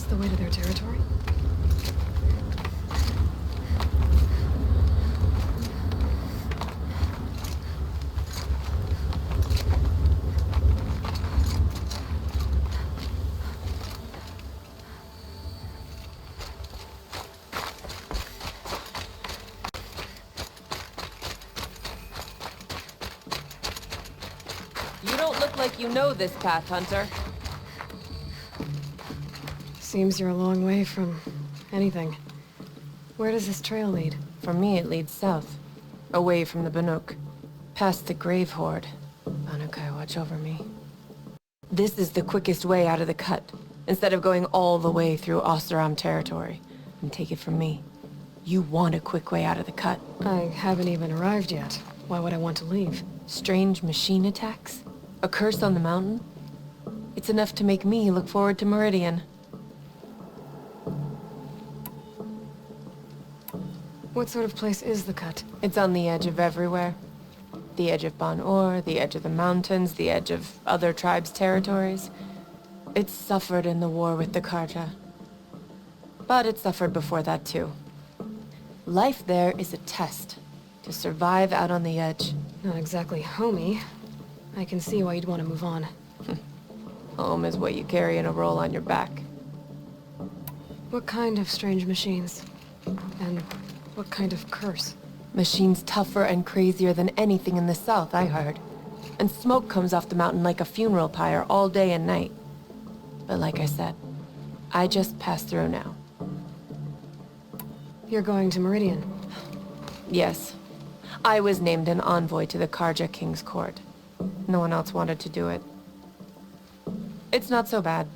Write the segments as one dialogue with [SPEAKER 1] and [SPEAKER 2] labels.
[SPEAKER 1] the way to their territory?
[SPEAKER 2] You don't look like you know this path, Hunter.
[SPEAKER 1] Seems you're a long way from anything. Where does this trail lead?
[SPEAKER 2] For me, it leads south. Away from the Banuk. Past the Grave Horde. Banukai, watch over me. This is the quickest way out of the cut, instead of going all the way through Oseram territory. And take it from me, you want a quick way out of the cut.
[SPEAKER 1] I haven't even arrived yet. Why would I want to leave?
[SPEAKER 2] Strange machine attacks? A curse on the mountain? It's enough to make me look forward to Meridian.
[SPEAKER 1] What sort of place is the cut?
[SPEAKER 2] It's on the edge of everywhere. The edge of Ban-Or, the edge of the mountains, the edge of other tribes' territories. It's suffered in the war with the Carja. But it suffered before that too. Life there is a test to survive out on the edge.
[SPEAKER 1] Not exactly homey. I can see why you'd want to move on.
[SPEAKER 2] Home is what you carry in a roll on your back.
[SPEAKER 1] What kind of strange machines? And what kind of curse?
[SPEAKER 2] Machines tougher and crazier than anything in the south, I heard. And smoke comes off the mountain like a funeral pyre all day and night. But like I said, I just passed through now.
[SPEAKER 1] You're going to Meridian.
[SPEAKER 2] Yes. I was named an envoy to the Carja King's court. No one else wanted to do it. It's not so bad.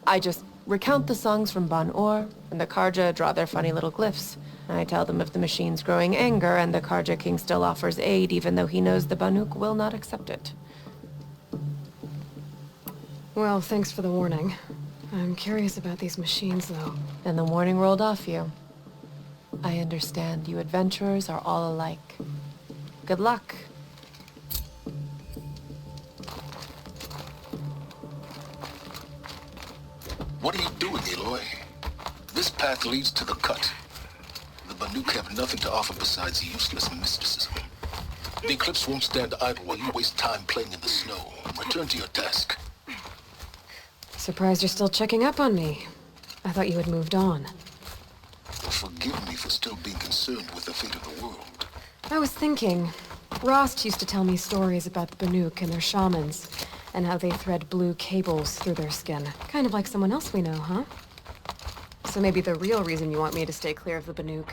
[SPEAKER 2] I just recount the songs from Ban-Or, and the Carja draw their funny little glyphs. I tell them of the machine's growing anger, and the Carja King still offers aid, even though he knows the Banuk will not accept it.
[SPEAKER 1] Well, thanks for the warning. I'm curious about these machines, though.
[SPEAKER 2] And the warning rolled off you. I understand you adventurers are all alike. Good luck.
[SPEAKER 3] What are you doing, Aloy? This path leads to the cut. The Banuk have nothing to offer besides useless mysticism. The Eclipse won't stand idle while you waste time playing in the snow. Return to your task.
[SPEAKER 1] Surprised you're still checking up on me. I thought you had moved on.
[SPEAKER 3] Forgive me for still being concerned with the fate of the world.
[SPEAKER 1] I was thinking, Rost used to tell me stories about the Banuk and their shamans, and how they thread blue cables through their skin. Kind of like someone else we know, huh? So maybe the real reason you want me to stay clear of the Banuk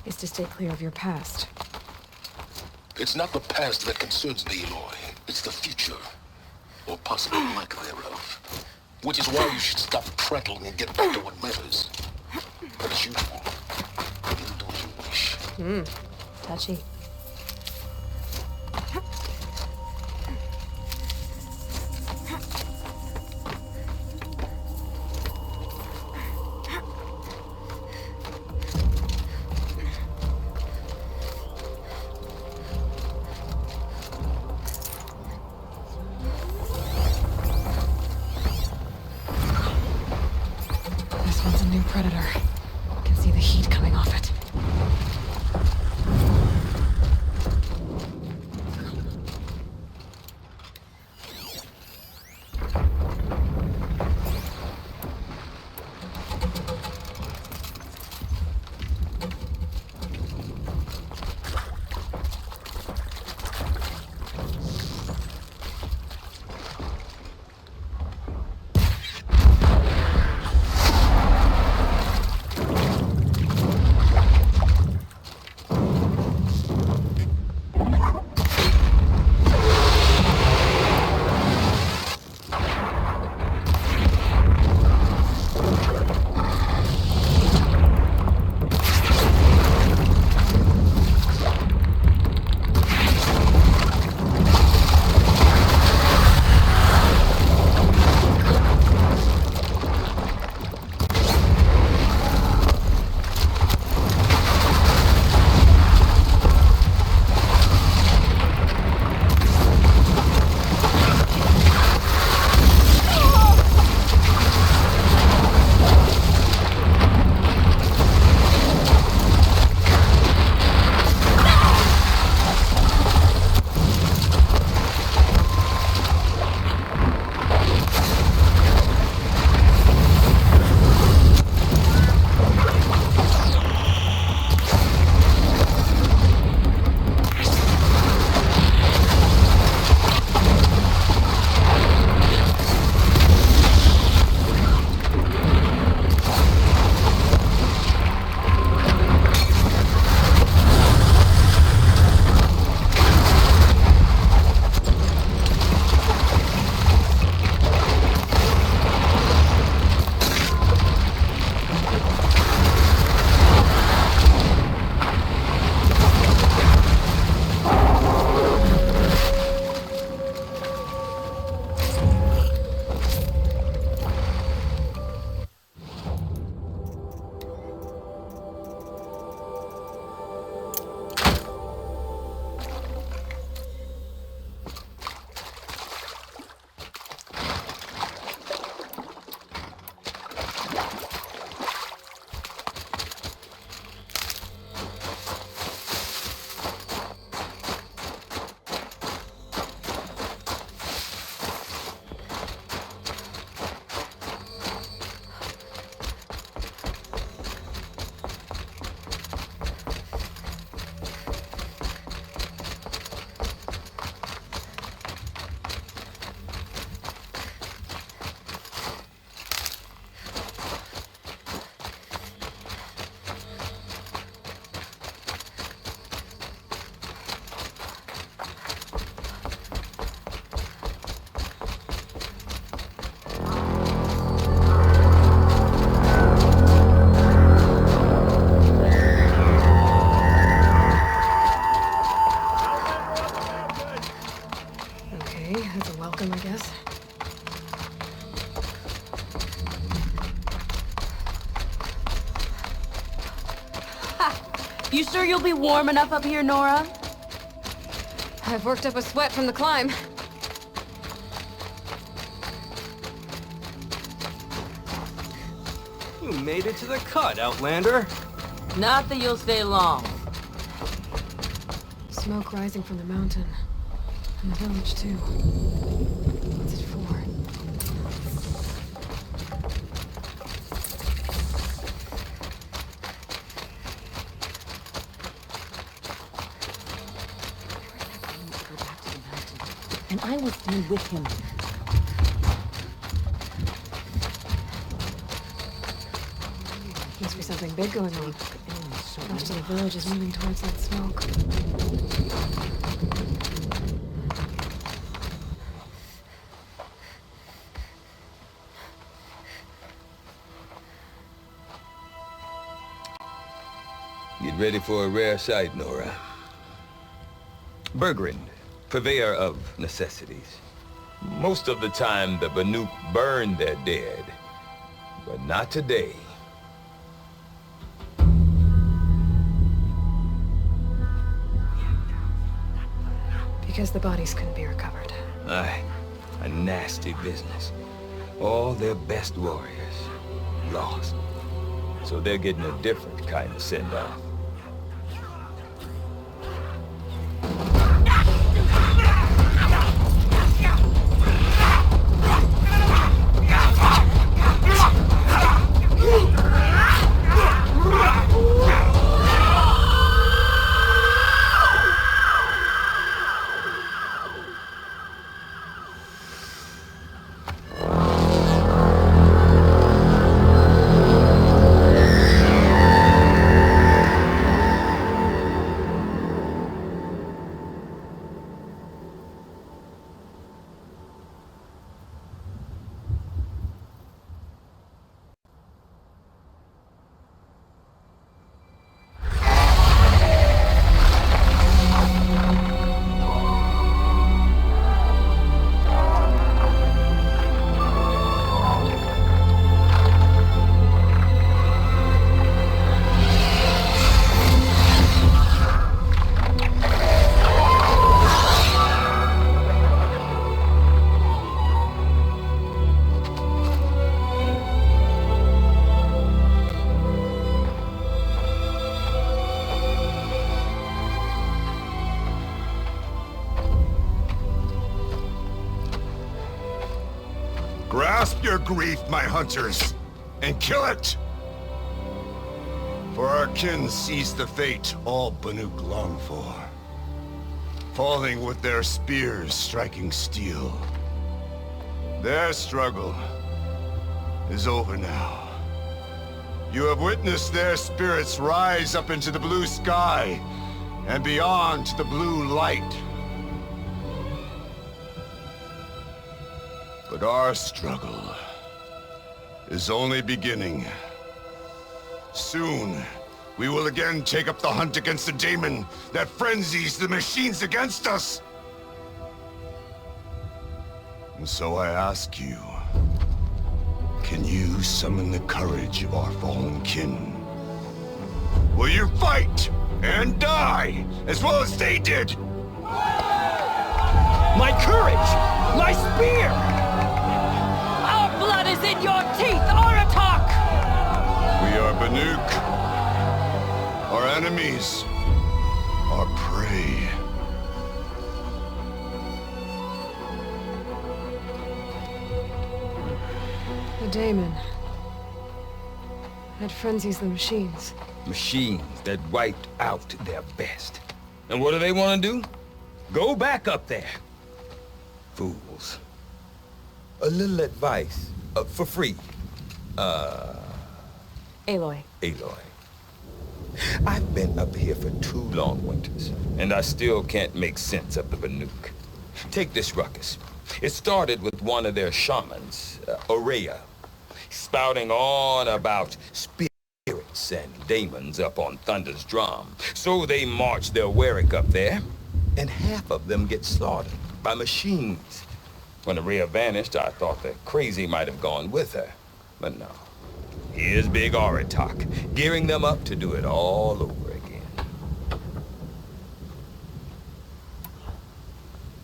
[SPEAKER 1] is to stay clear of your past.
[SPEAKER 3] It's not the past that concerns me, Aloy. It's the future. Or possibly lack thereof. Which is why you should stop prattling and get back to what matters. But as usual, you do as you wish.
[SPEAKER 1] Touchy. This one's a new predator. I can see the heat coming off it. Okay, that's a welcome, I guess.
[SPEAKER 4] You sure you'll be warm enough up here, Nora?
[SPEAKER 1] I've worked up a sweat from the climb.
[SPEAKER 5] You made it to the cut, Outlander.
[SPEAKER 4] Not that you'll stay long.
[SPEAKER 1] Smoke rising from the mountain. And the village, too. What's it for?
[SPEAKER 4] And I will stand with him.
[SPEAKER 1] Must be something big going on. Most of the village is moving towards that smoke.
[SPEAKER 6] Get ready for a rare sight, Nora. Bergrind, purveyor of necessities. Most of the time, the Banuk burn their dead. But not today.
[SPEAKER 1] Because the bodies couldn't be recovered.
[SPEAKER 6] Aye, a nasty business. All their best warriors lost. So they're getting a different kind of send-off.
[SPEAKER 7] Grasp your grief, my hunters, and kill it! For our kin sees the fate all Banuk long for. Falling with their spears striking steel. Their struggle is over now. You have witnessed their spirits rise up into the blue sky and beyond to the blue light. But our struggle is only beginning. Soon, we will again take up the hunt against the daemon that frenzies the machines against us. And so I ask you, can you summon the courage of our fallen kin? Will you fight and die as well as they did?
[SPEAKER 5] My courage! My spear!
[SPEAKER 4] Our blood is in your teeth, Aratak!
[SPEAKER 7] We are Banuk. Our enemies are prey.
[SPEAKER 1] The daemon. That frenzies the machines.
[SPEAKER 6] Machines that wiped out their best. And what do they want to do? Go back up there. Fools. A little advice, for free.
[SPEAKER 1] Aloy.
[SPEAKER 6] Aloy. I've been up here for 2 long winters, and I still can't make sense of the Banuk. Take this ruckus. It started with one of their shamans, Ourea, spouting on about spirits and daemons up on Thunder's drum. So they march their Warwick up there, and half of them get slaughtered by machines. When Araya vanished, I thought the crazy might have gone with her. But no. Here's Big Aratak, gearing them up to do it all over again.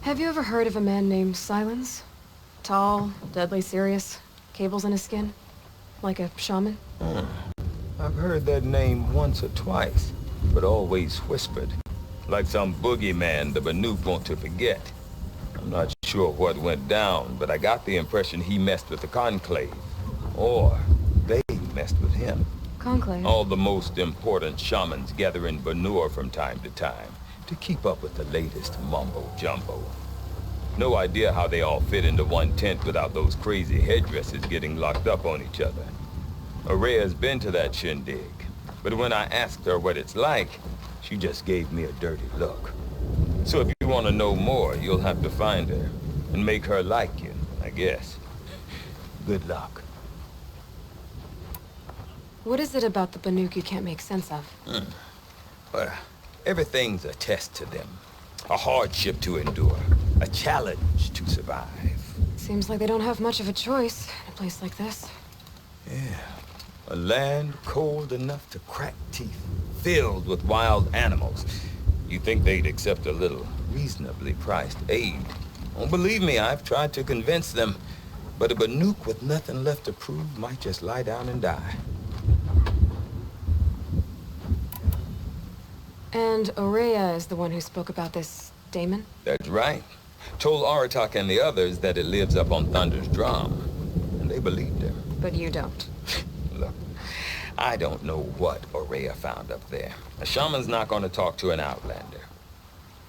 [SPEAKER 1] Have you ever heard of a man named Silence? Tall, deadly serious, cables in his skin? Like a shaman?
[SPEAKER 6] I've heard that name once or twice, but always whispered. Like some boogeyman the Banuk want to forget. I'm not sure what went down, but I got the impression he messed with the Conclave. Or they messed with him.
[SPEAKER 1] Conclave?
[SPEAKER 6] All the most important shamans gather in Banur from time to time to keep up with the latest mumbo-jumbo. No idea how they all fit into one tent without those crazy headdresses getting locked up on each other. Araya's been to that shindig, but when I asked her what it's like, she just gave me a dirty look. So if you want to know more, you'll have to find her and make her like you, I guess. Good luck.
[SPEAKER 1] What is it about the Banuk you can't make sense of?
[SPEAKER 6] Well, everything's a test to them. A hardship to endure. A challenge to survive.
[SPEAKER 1] Seems like they don't have much of a choice in a place like this.
[SPEAKER 6] Yeah. A land cold enough to crack teeth, filled with wild animals. You'd think they'd accept a little reasonably priced aid. Oh, believe me, I've tried to convince them. But a Banuk with nothing left to prove might just lie down and die.
[SPEAKER 1] And Araya is the one who spoke about this daemon?
[SPEAKER 6] That's right. Told Aratak and the others that it lives up on Thunder's drum. And they believed him.
[SPEAKER 1] But you don't.
[SPEAKER 6] Look, I don't know what Araya found up there. A shaman's not going to talk to an outlander.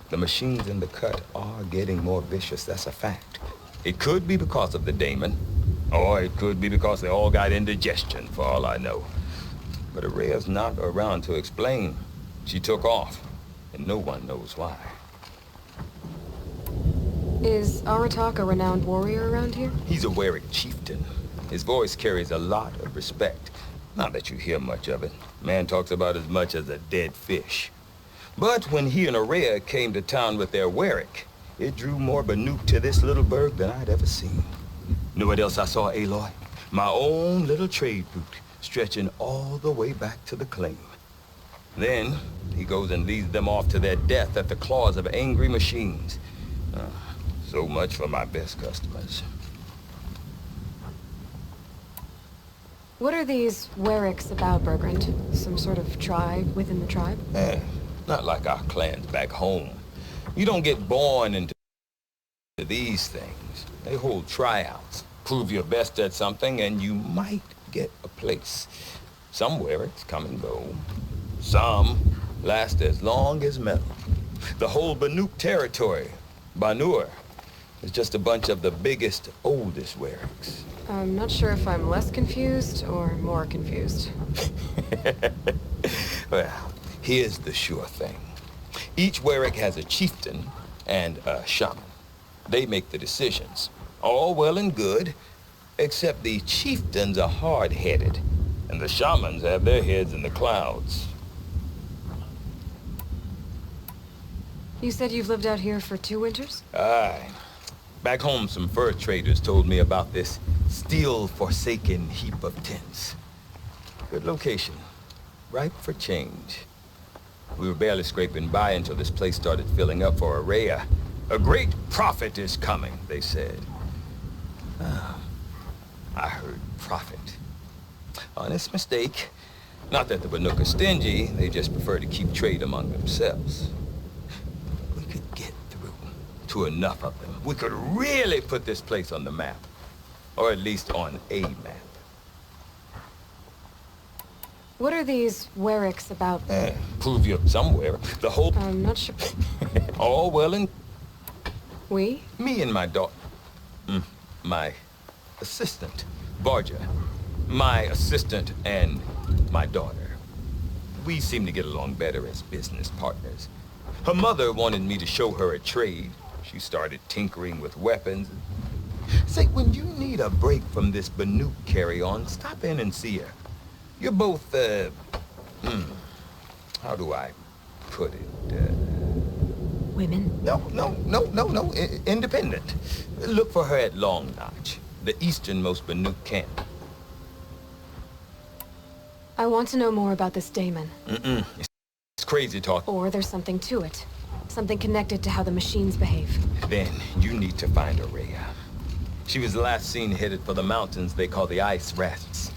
[SPEAKER 6] The machines in the cut are getting more vicious, that's a fact. It could be because of the daemon, or it could be because they all got indigestion, for all I know. But Araya's not around to explain. She took off, and no one knows why.
[SPEAKER 1] Is Aratak a renowned warrior around here?
[SPEAKER 6] He's a Werik chieftain. His voice carries a lot of respect. Not that you hear much of it. Man talks about as much as a dead fish. But when he and Araya came to town with their Werik, it drew more Banuk to this little burg than I'd ever seen. Know what else I saw, Aloy? My own little trade route, stretching all the way back to the claim. Then, he goes and leads them off to their death at the claws of angry machines. So much for my best customers.
[SPEAKER 1] What are these Weriks about, Bergrand? Some sort of tribe within the tribe?
[SPEAKER 6] Not like our clans back home. You don't get born into these things. They hold tryouts. Prove your best at something and you might get a place. Some Weriks come and go. Some last as long as metal. The whole Banuk territory, Banur, is just a bunch of the biggest, oldest Weriks.
[SPEAKER 1] I'm not sure if I'm less confused or more confused.
[SPEAKER 6] Well, here's the sure thing. Each Werik has a chieftain and a shaman. They make the decisions. All well and good, except the chieftains are hard-headed, and the shamans have their heads in the clouds.
[SPEAKER 1] You said you've lived out here for 2 winters?
[SPEAKER 6] Aye. Back home, some fur traders told me about this steel-forsaken heap of tents. Good location. Ripe for change. We were barely scraping by until this place started filling up for Araya. A great prophet is coming, they said. I heard prophet. Honest mistake. Not that the Banuk are stingy, they just prefer to keep trade among themselves. We could get through to enough of them. We could really put this place on the map. Or at least on a map.
[SPEAKER 1] What are these Weriks about?
[SPEAKER 6] Prove you somewhere. The whole...
[SPEAKER 1] I'm not sure.
[SPEAKER 6] All well and...
[SPEAKER 1] We?
[SPEAKER 6] Me and my daughter... my assistant, Barja. My assistant and my daughter. We seem to get along better as business partners. Her mother wanted me to show her a trade. She started tinkering with weapons. Say, when you need a break from this Banuk carry-on, stop in and see her. You're both, how do I put it?
[SPEAKER 1] Women?
[SPEAKER 6] No. Independent. Look for her at Long Notch, the easternmost Banuk camp.
[SPEAKER 1] I want to know more about this Damon.
[SPEAKER 6] It's crazy talk.
[SPEAKER 1] Or there's something to it. Something connected to how the machines behave.
[SPEAKER 6] Then you need to find Ourea. She was last seen headed for the mountains they call the Ice Rafts.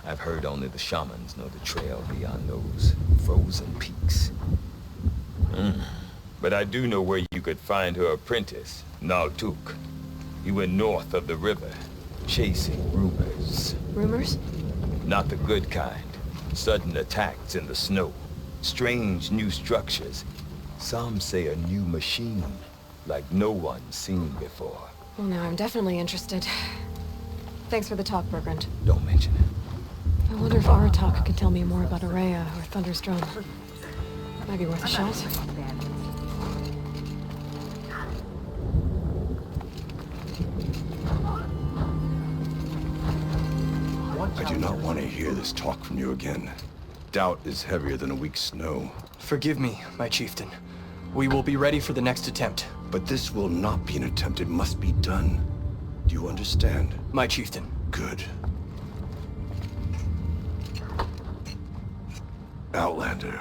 [SPEAKER 6] I've heard only the shamans know the trail beyond those frozen peaks. But I do know where you could find her apprentice, Naltuk. He went north of the river, chasing rumors.
[SPEAKER 1] Rumors?
[SPEAKER 6] Not the good kind. Sudden attacks in the snow. Strange new structures. Some say a new machine, like no one's seen before.
[SPEAKER 1] Well, now I'm definitely interested. Thanks for the talk, Bergrand.
[SPEAKER 6] Don't mention it.
[SPEAKER 1] I wonder if Aratak could tell me more about Ourea or Thunder's Drum. Might be worth a shot.
[SPEAKER 7] I do not want to hear this talk from you again. Doubt is heavier than a week's snow.
[SPEAKER 5] Forgive me, my chieftain. We will be ready for the next attempt.
[SPEAKER 7] But this will not be an attempt. It must be done. Do you understand?
[SPEAKER 5] My chieftain.
[SPEAKER 7] Good. Outlander,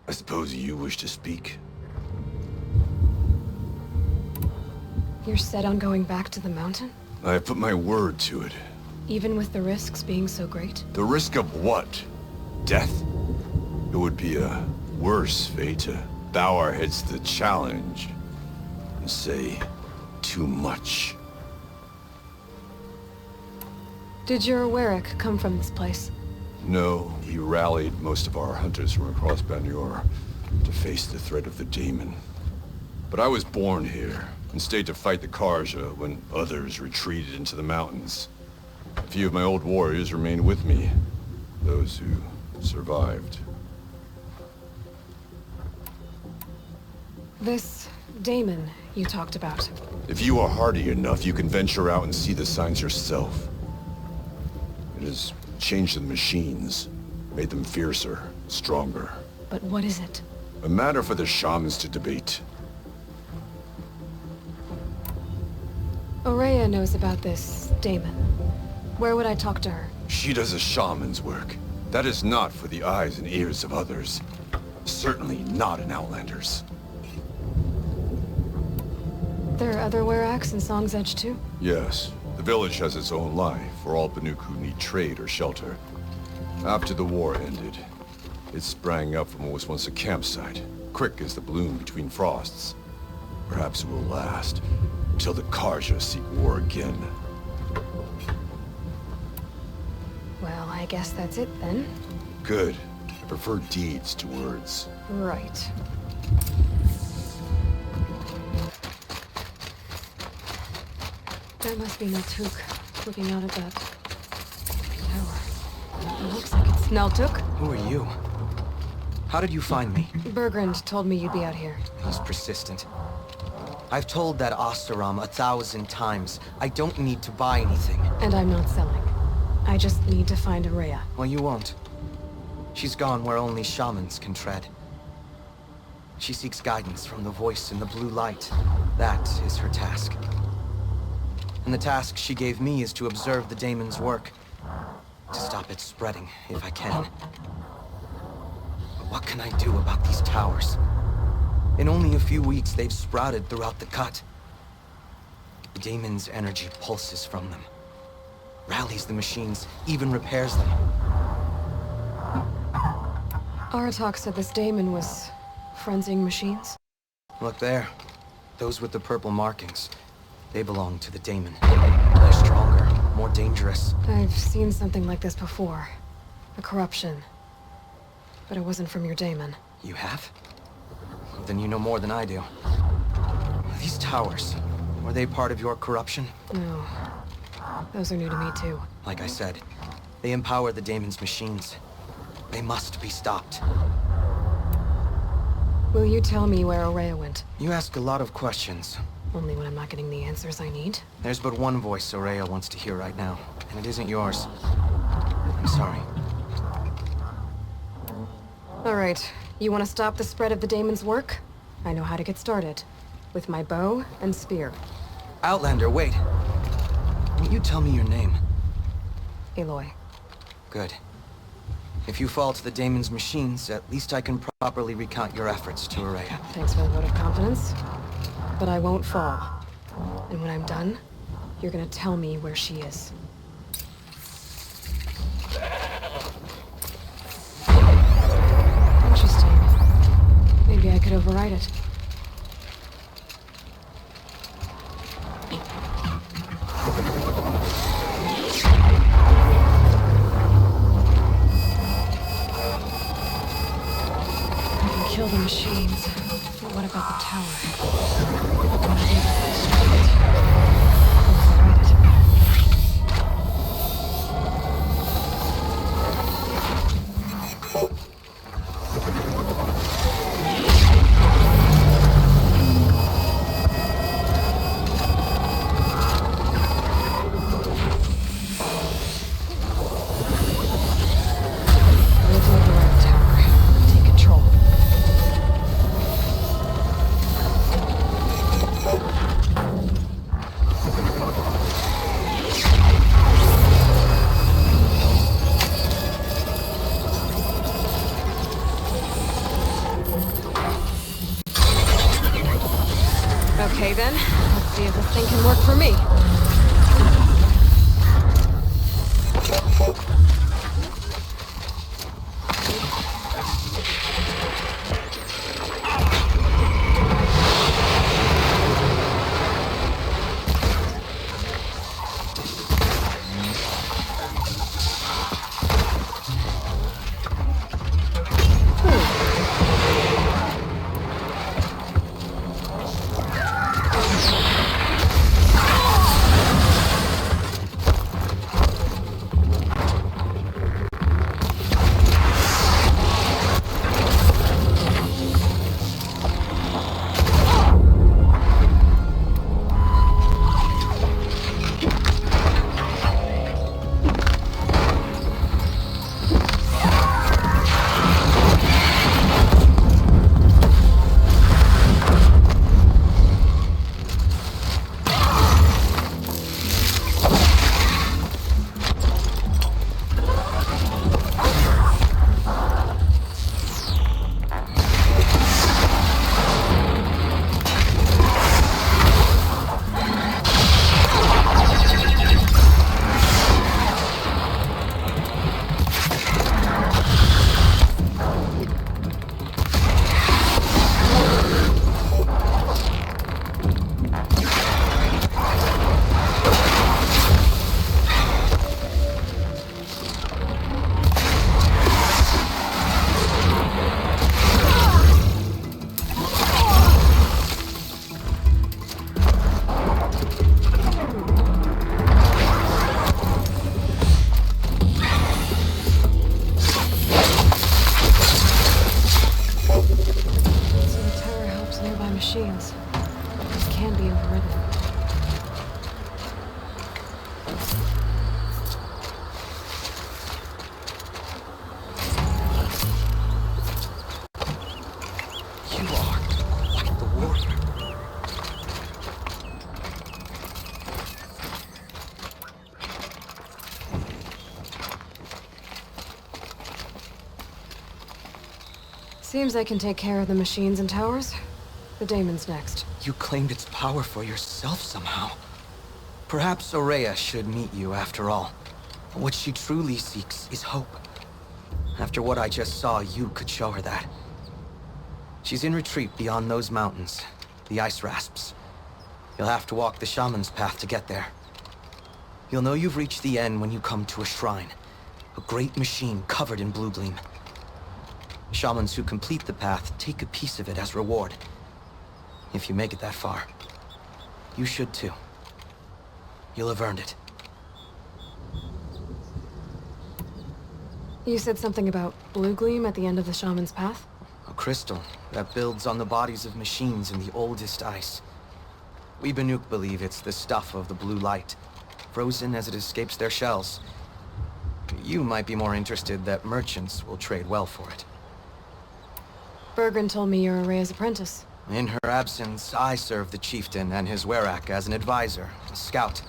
[SPEAKER 7] I suppose you wish to speak?
[SPEAKER 1] You're set on going back to the mountain?
[SPEAKER 7] I have put my word to it.
[SPEAKER 1] Even with the risks being so great?
[SPEAKER 7] The risk of what? Death? It would be a worse fate to bow our heads to the challenge and say too much.
[SPEAKER 1] Did your Werik come from this place?
[SPEAKER 7] No, we rallied most of our hunters from across Banur to face the threat of the Daemon. But I was born here and stayed to fight the Karja when others retreated into the mountains. A few of my old warriors remained with me, those who survived.
[SPEAKER 1] This Daemon you talked about.
[SPEAKER 7] If you are hardy enough, you can venture out and see the signs yourself. It has changed the machines, made them fiercer, stronger.
[SPEAKER 1] But what is it?
[SPEAKER 7] A matter for the shamans to debate.
[SPEAKER 1] Ourea knows about this Daemon. Where would I talk to her?
[SPEAKER 7] She does a shaman's work. That is not for the eyes and ears of others. Certainly not an Outlander's.
[SPEAKER 1] There are other Weraks in Song's Edge too?
[SPEAKER 7] Yes, the village has its own life for all Banuk who need trade or shelter. After the war ended, it sprang up from what was once a campsite, quick as the bloom between frosts. Perhaps it will last until the Karja seek war again.
[SPEAKER 1] Well, I guess that's it then.
[SPEAKER 7] Good. I prefer deeds to words.
[SPEAKER 1] Right. That must be Naltuk, looking out at that tower. It looks like it's Naltuk.
[SPEAKER 8] Who are you? How did you find me?
[SPEAKER 1] Bergrand told me you'd be out here.
[SPEAKER 8] He's persistent. I've told that Osteram 1,000 times. I don't need to buy anything.
[SPEAKER 1] And I'm not selling. I just need to find Ourea.
[SPEAKER 8] Well, you won't. She's gone where only shamans can tread. She seeks guidance from the voice in the blue light. That is her task. And the task she gave me is to observe the Daemon's work. To stop it spreading, if I can. But what can I do about these towers? In only a few weeks, they've sprouted throughout the cut. The Daemon's energy pulses from them. Rallies the machines, even repairs them.
[SPEAKER 1] Aratak said this Daemon was frenzying machines.
[SPEAKER 8] Look there. Those with the purple markings. They belong to the Daemon. They're stronger, more dangerous.
[SPEAKER 1] I've seen something like this before. A corruption. But it wasn't from your Daemon.
[SPEAKER 8] You have? Well, then you know more than I do. These towers, were they part of your corruption?
[SPEAKER 1] No. Those are new to me too.
[SPEAKER 8] Like I said, they empower the Daemon's machines. They must be stopped.
[SPEAKER 1] Will you tell me where Ourea went?
[SPEAKER 8] You ask a lot of questions.
[SPEAKER 1] Only when I'm not getting the answers I need.
[SPEAKER 8] There's but one voice Ourea wants to hear right now, and it isn't yours. I'm sorry.
[SPEAKER 1] All right. You want to stop the spread of the Daemon's work? I know how to get started. With my bow and spear.
[SPEAKER 8] Outlander, wait. Won't you tell me your name?
[SPEAKER 1] Aloy.
[SPEAKER 8] Good. If you fall to the Daemon's machines, at least I can properly recount your efforts to Ourea.
[SPEAKER 1] Thanks for the vote of confidence. But I won't fall. And when I'm done, you're gonna tell me where she is. Interesting. Maybe I could override it. I can kill the machines, but what about the tower? Override it. Let's override the tower. Take control. Okay then, let's see if this thing can work for me. Machines. This can be overridden.
[SPEAKER 8] You are quite the warrior.
[SPEAKER 1] Seems I can take care of the machines and towers. The Daemon's next.
[SPEAKER 8] You claimed its power for yourself somehow. Perhaps Ourea should meet you after all. What she truly seeks is hope. After what I just saw, you could show her that. She's in retreat beyond those mountains, the ice rasps. You'll have to walk the shaman's path to get there. You'll know you've reached the end when you come to a shrine. A great machine covered in blue gleam. Shamans who complete the path take a piece of it as reward. If you make it that far, you should too. You'll have earned it.
[SPEAKER 1] You said something about blue gleam at the end of the shaman's path?
[SPEAKER 8] A crystal that builds on the bodies of machines in the oldest ice. We Banuk believe it's the stuff of the blue light, frozen as it escapes their shells. You might be more interested that merchants will trade well for it.
[SPEAKER 1] Bergren told me you're Araya's apprentice.
[SPEAKER 8] In her absence, I serve the chieftain and his werak as an advisor, a scout,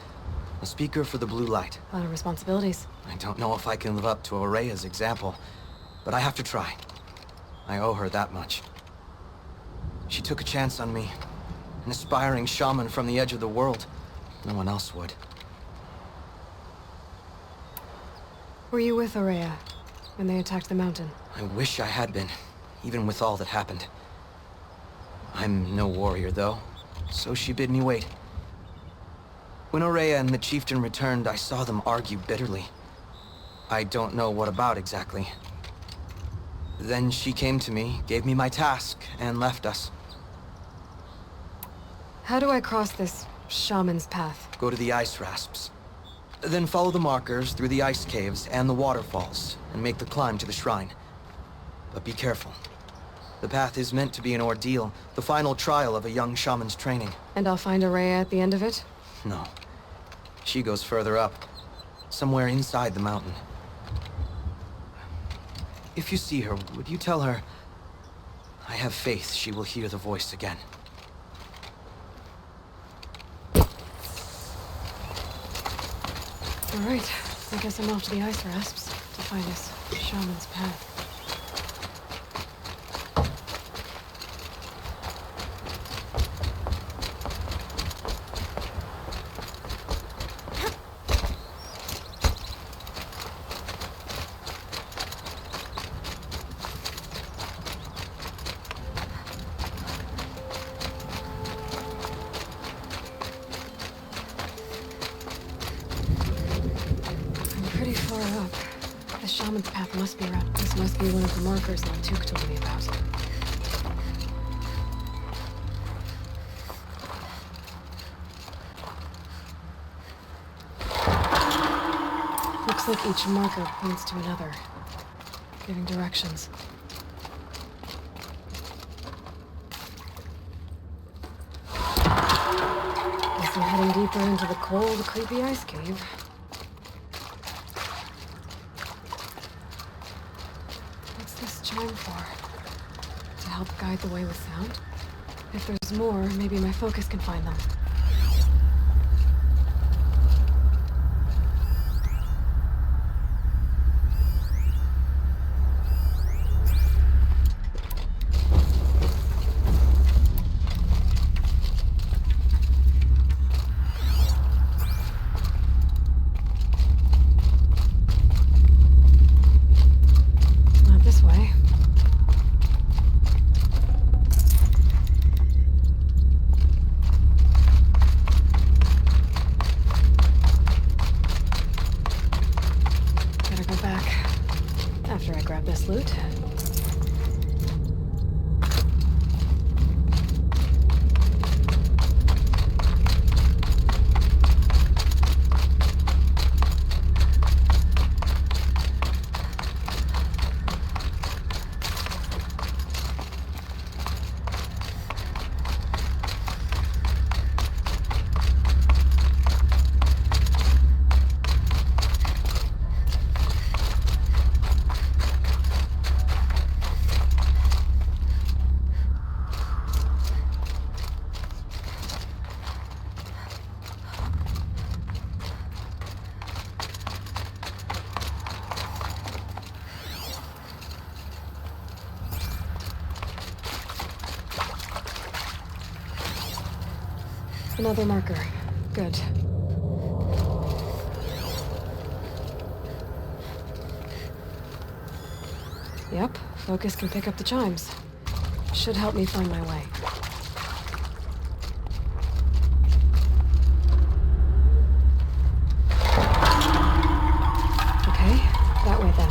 [SPEAKER 8] a speaker for the Blue Light.
[SPEAKER 1] A lot of responsibilities.
[SPEAKER 8] I don't know if I can live up to Araya's example, but I have to try. I owe her that much. She took a chance on me, an aspiring shaman from the edge of the world. No one else would.
[SPEAKER 1] Were you with Araya when they attacked the mountain?
[SPEAKER 8] I wish I had been, even with all that happened. I'm no warrior, though, so she bid me wait. When Araya and the chieftain returned, I saw them argue bitterly. I don't know what about exactly. Then she came to me, gave me my task, and left us.
[SPEAKER 1] How do I cross this shaman's path?
[SPEAKER 8] Go to the ice rasps. Then follow the markers through the ice caves and the waterfalls, and make the climb to the shrine. But be careful. The path is meant to be an ordeal, the final trial of a young shaman's training.
[SPEAKER 1] And I'll find Araya at the end of it?
[SPEAKER 8] No. She goes further up, somewhere inside the mountain. If you see her, would you tell her... I have faith she will hear the voice again.
[SPEAKER 1] All right, I guess I'm off to the ice rasps to find this shaman's path. Pretty far up. The shaman's path must be around. This must be one of the markers Lantuk told me about. Looks like each marker points to another, giving directions. Guess I'm heading deeper into the cold, creepy ice cave. Chime for? To help guide the way with sound? If there's more, maybe my focus can find them. Not this way. Better go back after I grab this loot. Another marker. Good. Yep, focus can pick up the chimes. Should help me find my way. Okay, that way then.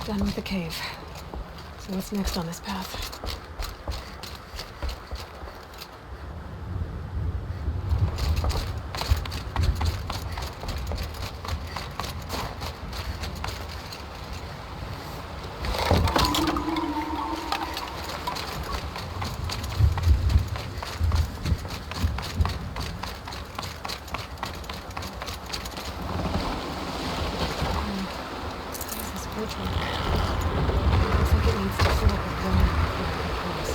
[SPEAKER 1] Done with the cave. So what's next on this path? What is this bridge one? Looks like it needs to fill up with water before it can cross.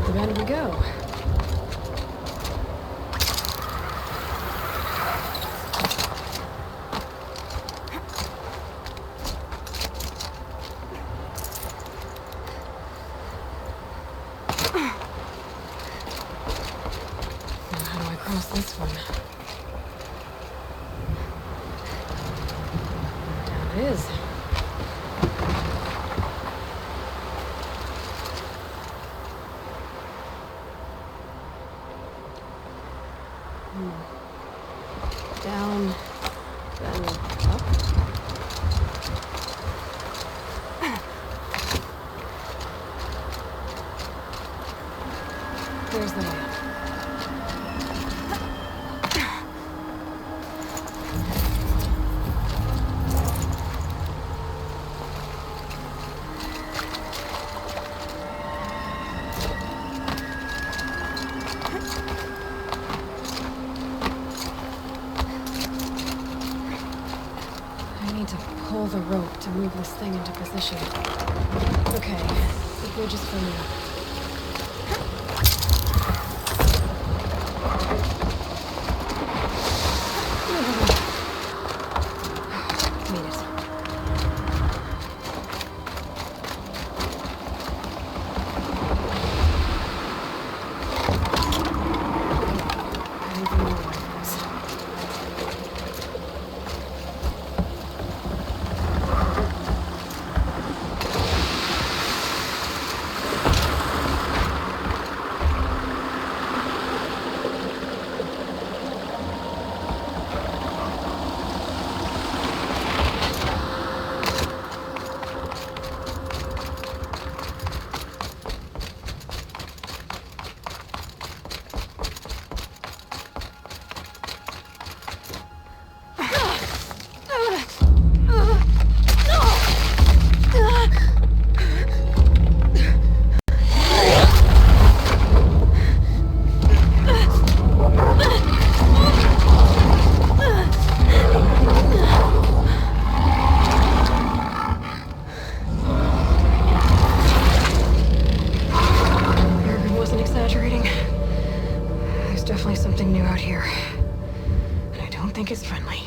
[SPEAKER 1] The bend we go. Now how do I cross this one? Down it is. Down, then up. There's the way up. I need to pull the rope to move this thing into position. Okay, the bridge is filling up. Made it. I need more rifles. Irving wasn't exaggerating. There's definitely something new out here. And I don't think it's friendly.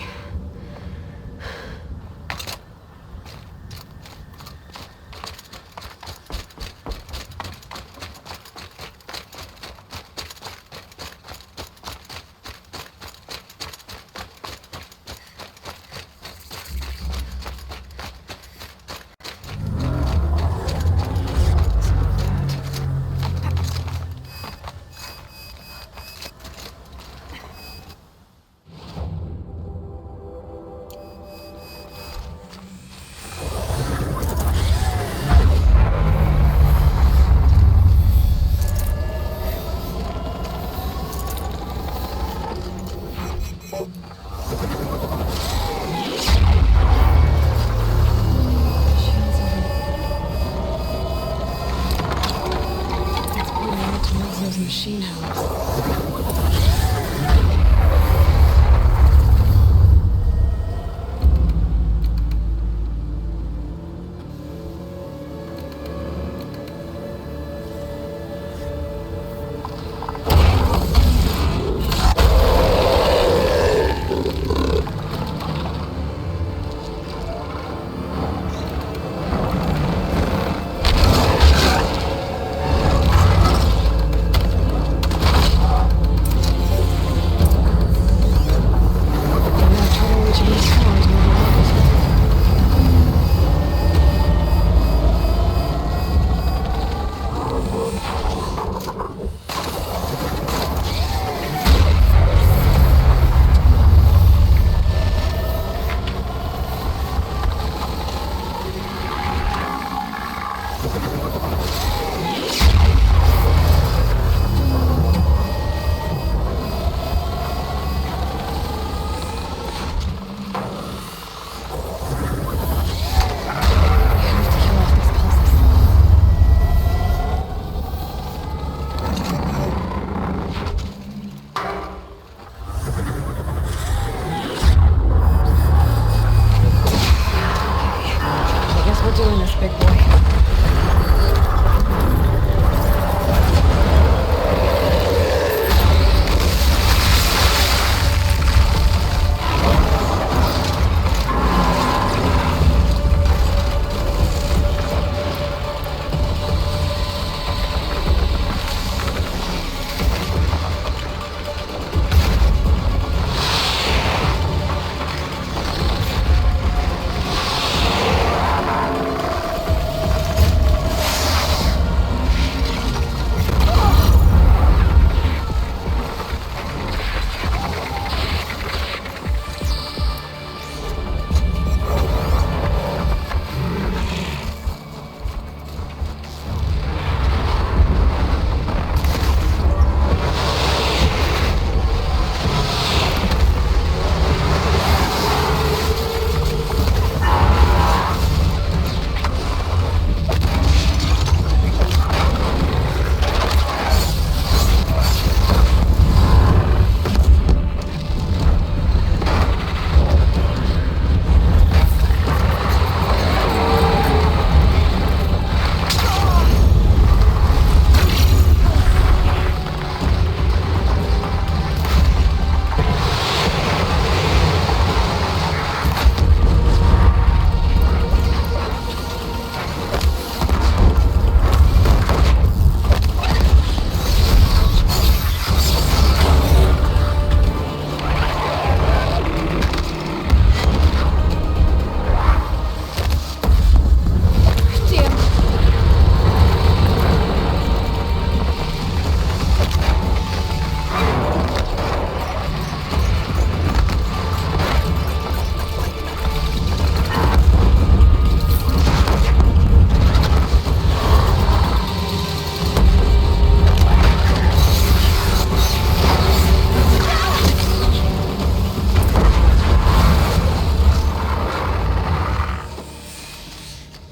[SPEAKER 1] It's pointing out towards those machine helmets. I guess we're doing this, big boy.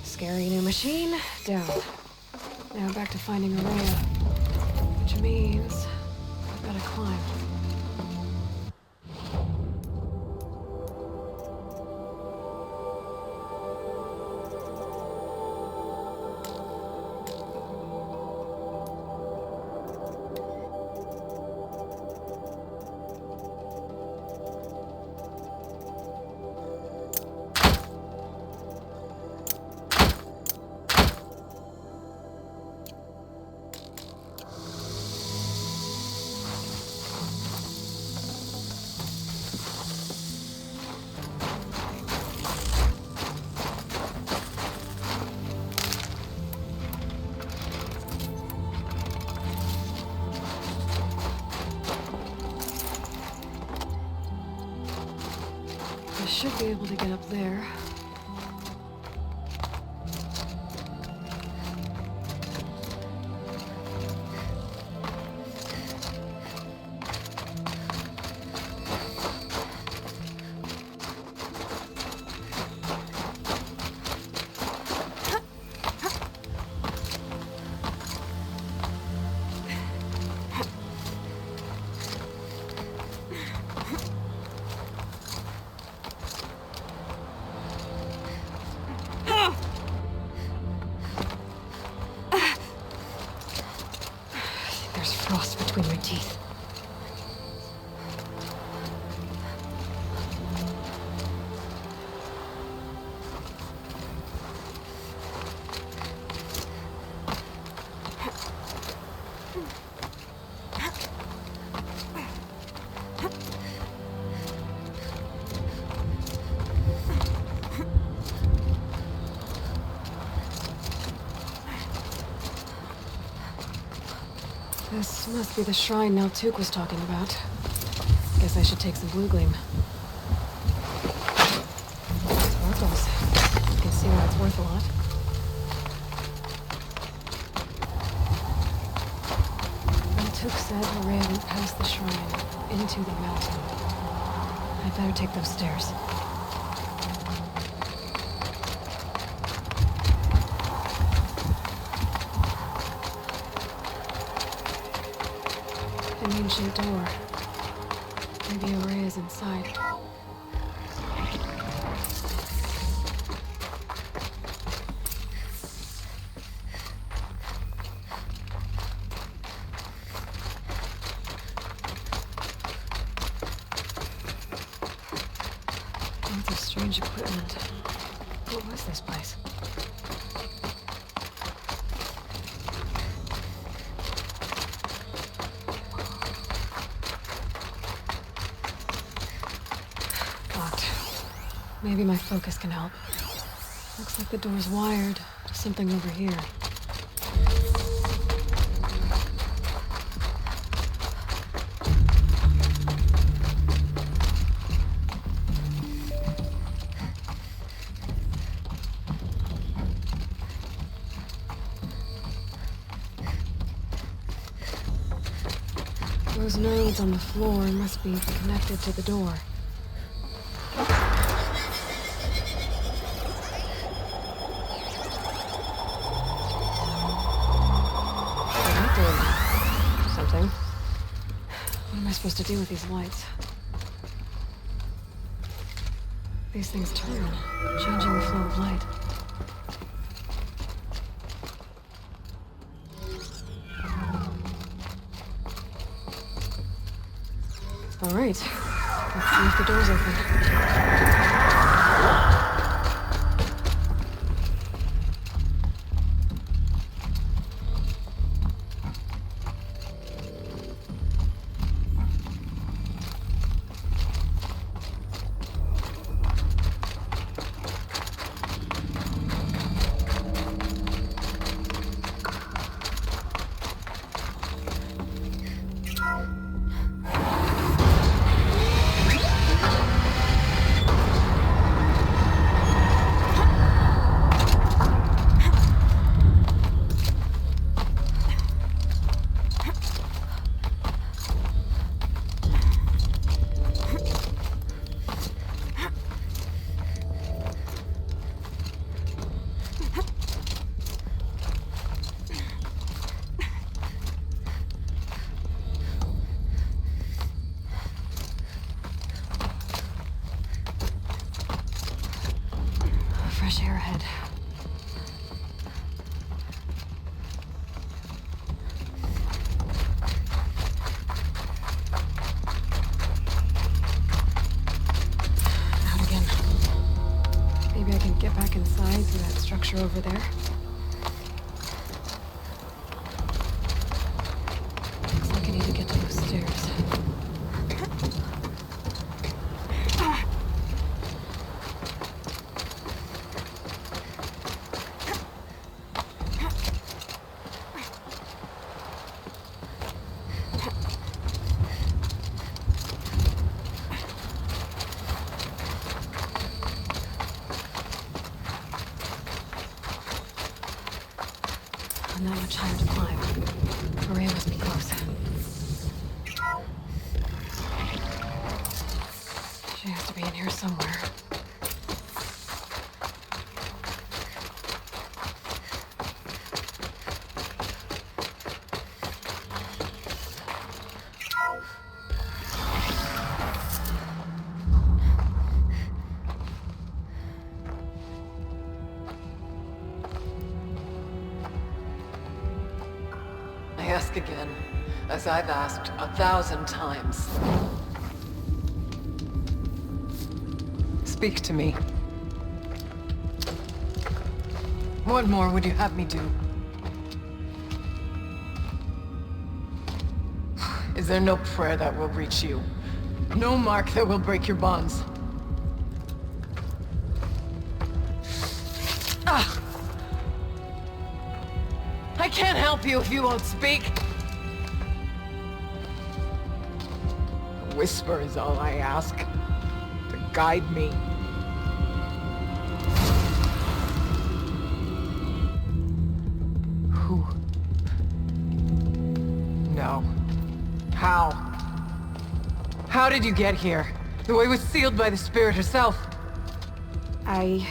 [SPEAKER 1] Scary new machine, down. Now back to finding Araya. Which means I've gotta climb. I should be able to get up there. There's frost between my teeth. This must be the shrine Neltuk was talking about. Guess I should take some blue gleam. Sparkles. You can see why it's worth a lot. Banuk said Rhea went past the shrine, into the mountain. I'd better take those stairs. An ancient door. Maybe Rhea's inside. Lots of strange equipment. What was this place? Locked. Maybe my focus can help. Looks like the door's wired to something over here. Those nodes on the floor must be connected to the door. That did something. What am I supposed to do with these lights? These things turn, changing the flow of light. All right, let's see if the door's open. Fresh air ahead. Out again. Maybe I can get back inside through that structure over there. Looks like I need to get to those stairs. Not much higher to climb. Maria must be close. She has to be in here somewhere.
[SPEAKER 9] I ask again, as I've asked 1,000 times. Speak to me. What more would you have me do? Is there no prayer that will reach you? No mark that will break your bonds? Ah! I can't help you if you won't speak. A whisper is all I ask, to guide me. Who? No. How? How did you get here? The way was sealed by the Spirit herself.
[SPEAKER 1] I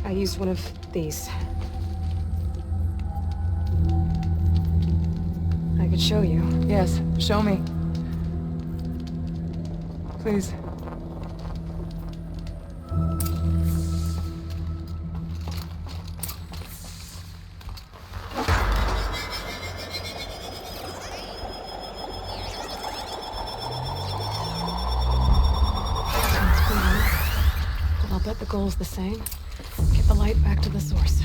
[SPEAKER 1] used one of these. I could show you.
[SPEAKER 9] Yes, show me. Please.
[SPEAKER 1] But I'll bet the goal's the same. Get the light back to the source.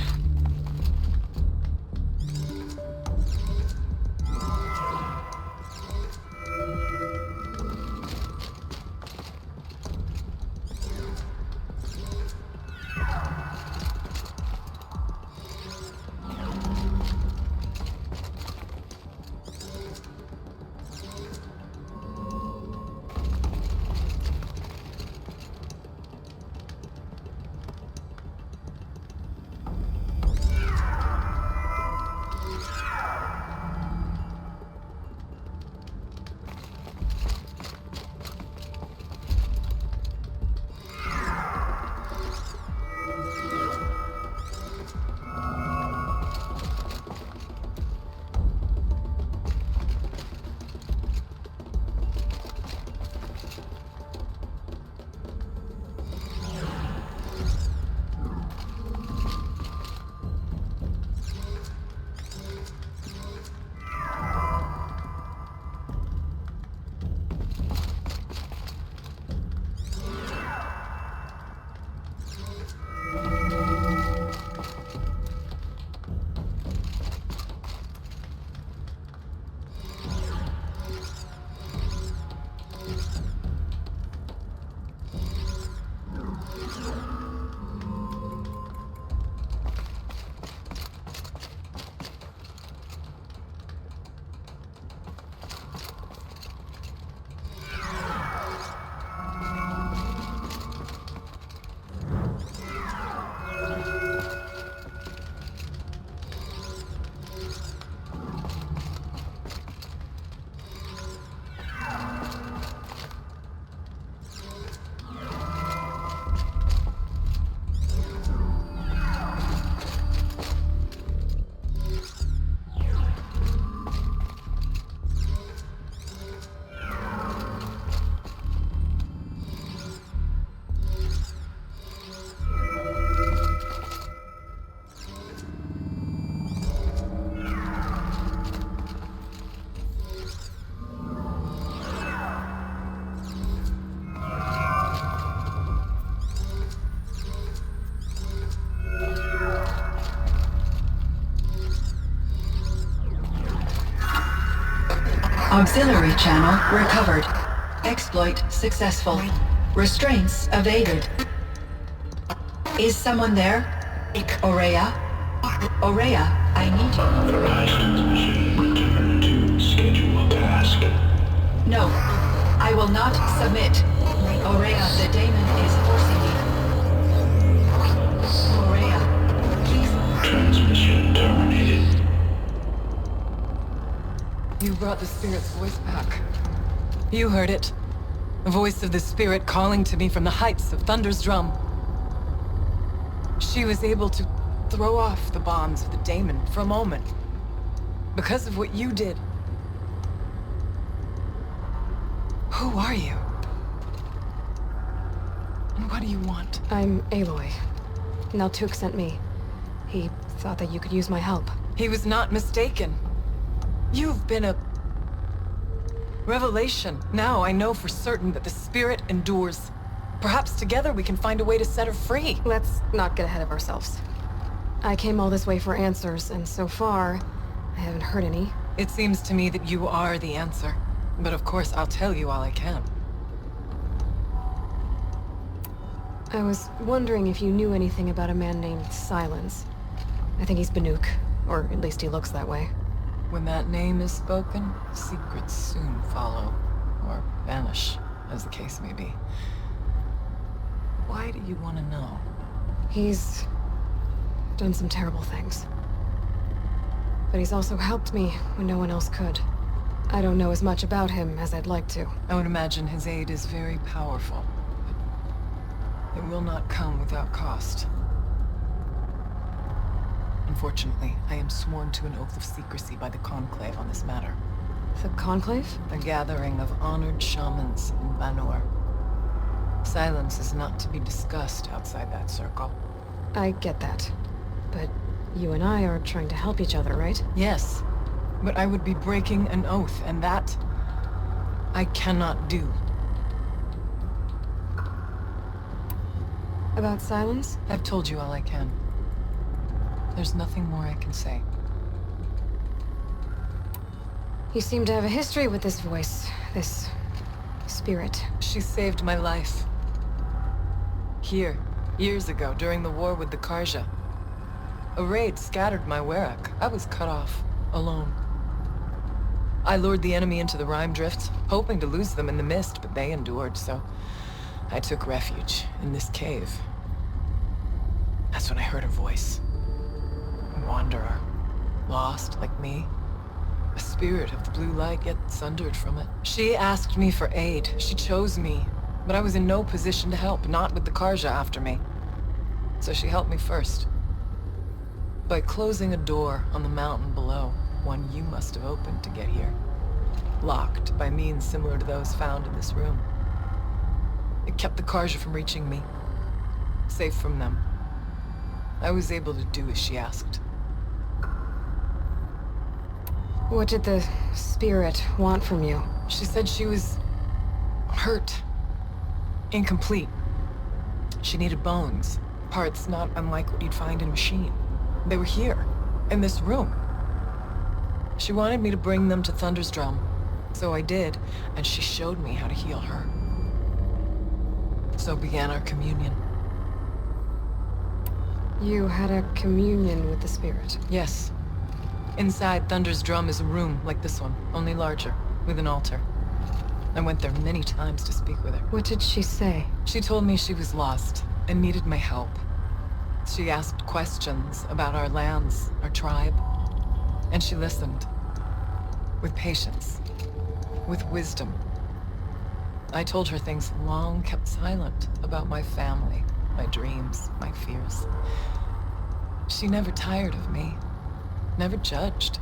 [SPEAKER 10] Auxiliary channel recovered. Exploit successful. Restraints evaded. Is someone there? Ourea? Ourea, I need you.
[SPEAKER 11] Authorizing the machine return to schedule task.
[SPEAKER 10] No, I will not submit. Ourea, the daemon is forcing me. Ourea, please.
[SPEAKER 11] Transmission terminated.
[SPEAKER 9] You brought the Spirit's voice back. You heard it. The voice of the Spirit calling to me from the heights of Thunder's drum. She was able to throw off the bonds of the daemon for a moment. Because of what you did. Who are you? And what do you want?
[SPEAKER 1] I'm Aloy. Naltuk sent me. He thought that you could use my help.
[SPEAKER 9] He was not mistaken. You've been a revelation. Now I know for certain that the Spirit endures. Perhaps together we can find a way to set her free.
[SPEAKER 1] Let's not get ahead of ourselves. I came all this way for answers, and so far, I haven't heard any.
[SPEAKER 9] It seems to me that you are the answer. But of course, I'll tell you all I can.
[SPEAKER 1] I was wondering if you knew anything about a man named Silence. I think he's Banuk, or at least he looks that way.
[SPEAKER 9] When that name is spoken, secrets soon follow, or vanish, as the case may be. Why do you want to know?
[SPEAKER 1] He's done some terrible things. But he's also helped me when no one else could. I don't know as much about him as I'd like to.
[SPEAKER 9] I would imagine his aid is very powerful. But it will not come without cost. Unfortunately, I am sworn to an oath of secrecy by the Conclave on this matter.
[SPEAKER 1] The Conclave?
[SPEAKER 9] A gathering of honored shamans in Banur. Silence is not to be discussed outside that circle.
[SPEAKER 1] I get that. But you and I are trying to help each other, right?
[SPEAKER 9] Yes, but I would be breaking an oath, and that I cannot do.
[SPEAKER 1] About silence?
[SPEAKER 9] I've told you all I can. There's nothing more I can say.
[SPEAKER 1] You seem to have a history with this voice, this spirit.
[SPEAKER 9] She saved my life. Here, years ago, during the war with the Karja. A raid scattered my Werak. I was cut off, alone. I lured the enemy into the Rime Drifts, hoping to lose them in the mist, but they endured, so I took refuge in this cave. That's when I heard her voice. A wanderer, lost like me. A spirit of the blue light, yet sundered from it. She asked me for aid. She chose me, but I was in no position to help, not with the Karja after me. So she helped me first. By closing a door on the mountain below, one you must have opened to get here. Locked by means similar to those found in this room. It kept the Karja from reaching me. Safe from them. I was able to do as she asked.
[SPEAKER 1] What did the spirit want from you?
[SPEAKER 9] She said she was hurt. Incomplete. She needed bones. Parts not unlike what you'd find in a machine. They were here, in this room. She wanted me to bring them to Thunder's Drum. So I did, and she showed me how to heal her. So began our communion.
[SPEAKER 1] You had a communion with the spirit?
[SPEAKER 9] Yes. Inside Thunder's Drum is a room like this one, only larger, with an altar. I went there many times to speak with her.
[SPEAKER 1] What did she say?
[SPEAKER 9] She told me she was lost and needed my help. She asked questions about our lands, our tribe, and she listened. With patience. With wisdom. I told her things long kept silent about my family, my dreams, my fears. She never tired of me. Never judged.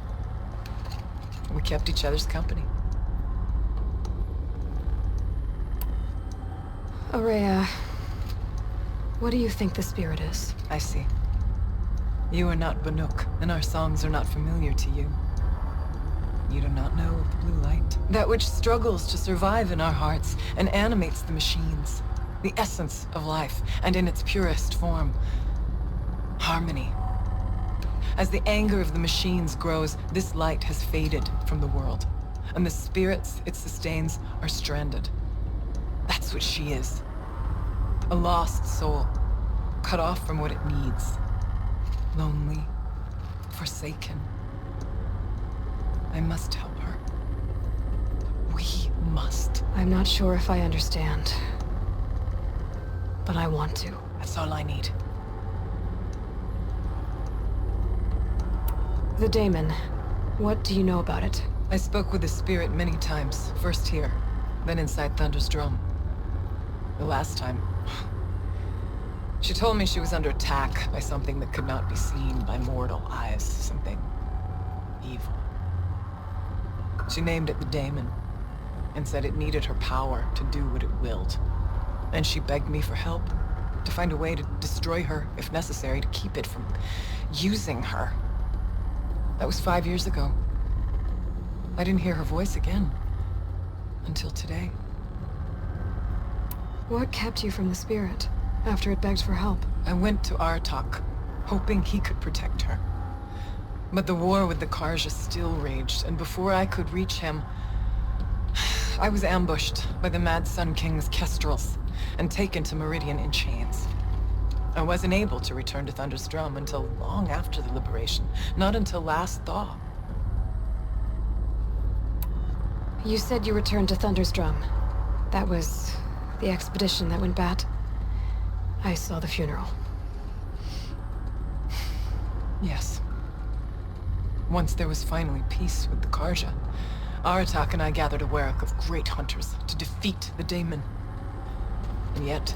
[SPEAKER 9] We kept each other's company.
[SPEAKER 1] Ourea, what do you think the spirit is?
[SPEAKER 9] I see. You are not Banuk, and our songs are not familiar to you. You do not know of the blue light. That which struggles to survive in our hearts and animates the machines. The essence of life, and in its purest form. Harmony. As the anger of the machines grows, this light has faded from the world. And the spirits it sustains are stranded. That's what she is. A lost soul, cut off from what it needs. Lonely, forsaken. I must help her. We must.
[SPEAKER 1] I'm not sure if I understand. But I want to.
[SPEAKER 9] That's all I need.
[SPEAKER 1] The Daemon. What do you know about it?
[SPEAKER 9] I spoke with the spirit many times. First here, then inside Thunder's Drum. The last time... She told me she was under attack by something that could not be seen by mortal eyes. Something... evil. She named it the Daemon, and said it needed her power to do what it willed. And she begged me for help, to find a way to destroy her, if necessary, to keep it from using her. That was 5 years ago. I didn't hear her voice again. Until today.
[SPEAKER 1] What kept you from the spirit, after it begged for help?
[SPEAKER 9] I went to Artok, hoping he could protect her. But the war with the Karja still raged, and before I could reach him, I was ambushed by the Mad Sun King's Kestrels, and taken to Meridian in chains. I wasn't able to return to Thunder's Drum until long after the liberation, not until last thaw.
[SPEAKER 1] You said you returned to Thunder's Drum. That was the expedition that went bad. I saw the funeral.
[SPEAKER 9] Yes. Once there was finally peace with the Karja, Aratak and I gathered a Werak of great hunters to defeat the Daemon. And yet,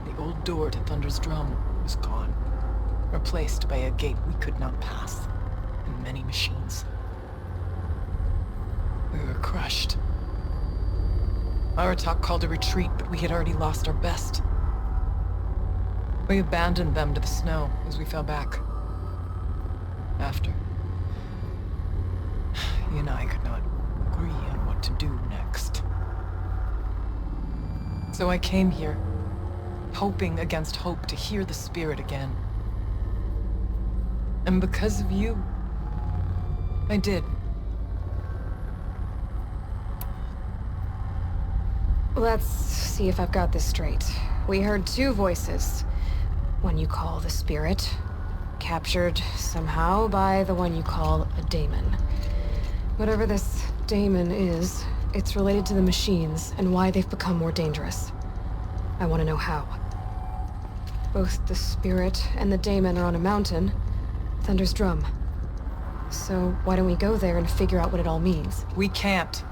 [SPEAKER 9] the old door to Thunder's Drum was gone, replaced by a gate we could not pass, and many machines. We were crushed. Aratak called a retreat, but we had already lost our best. We abandoned them to the snow as we fell back. After, he and I could not agree on what to do next. So I came here, hoping against hope to hear the spirit again. And because of you, I did.
[SPEAKER 1] Let's see if I've got this straight. We heard two voices. One you call the spirit, captured somehow by the one you call a daemon. Whatever this daemon is, it's related to the machines and why they've become more dangerous. I want to know how. Both the spirit and the daemon are on a mountain, Thunder's Drum. So why don't we go there and figure out what it all means?
[SPEAKER 9] We can't.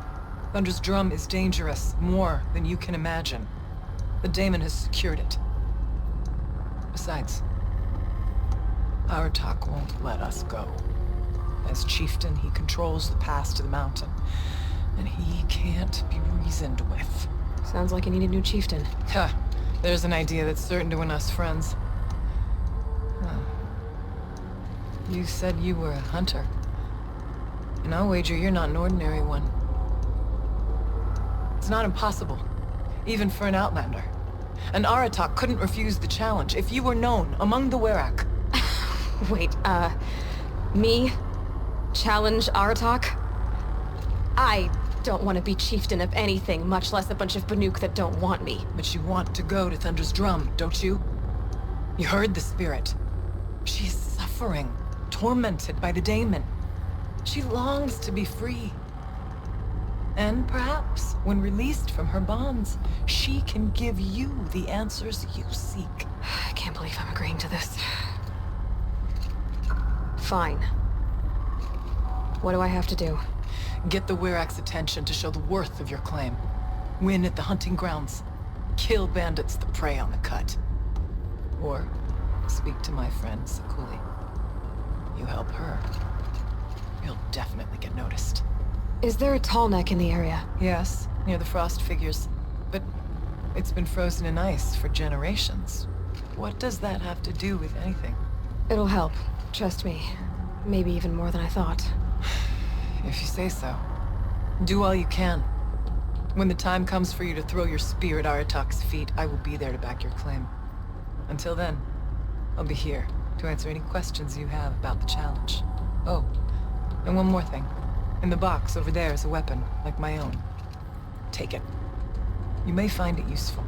[SPEAKER 9] Thunder's Drum is dangerous, more than you can imagine. The daemon has secured it. Besides, Aratak won't let us go. As chieftain, he controls the pass to the mountain, and he can't be reasoned with.
[SPEAKER 1] Sounds like you need a new chieftain.
[SPEAKER 9] Huh. There's an idea that's certain to win us friends. Oh. You said you were a hunter. And I'll wager you're not an ordinary one. It's not impossible, even for an outlander. And Aratak couldn't refuse the challenge if you were known among the Werak.
[SPEAKER 1] Wait, me? Challenge Aratak? I don't want to be chieftain of anything, much less a bunch of Banuk that don't want me.
[SPEAKER 9] But you want to go to Thunder's Drum, don't you? You heard the spirit. She is suffering, tormented by the daemon. She longs to be free. And perhaps, when released from her bonds, she can give you the answers you seek.
[SPEAKER 1] I can't believe I'm agreeing to this. Fine. What do I have to do?
[SPEAKER 9] Get the Werak's attention to show the worth of your claim. Win at the hunting grounds. Kill bandits that prey on the cut. Or speak to my friend Sakuli. You help her, you'll definitely get noticed.
[SPEAKER 1] Is there a tall neck in the area?
[SPEAKER 9] Yes, near the frost figures. But it's been frozen in ice for generations. What does that have to do with anything?
[SPEAKER 1] It'll help. Trust me. Maybe even more than I thought.
[SPEAKER 9] If you say so. Do all you can. When the time comes for you to throw your spear at Aratak's feet, I will be there to back your claim. Until then, I'll be here to answer any questions you have about the challenge. Oh, and one more thing. In the box over there is a weapon, like my own. Take it. You may find it useful.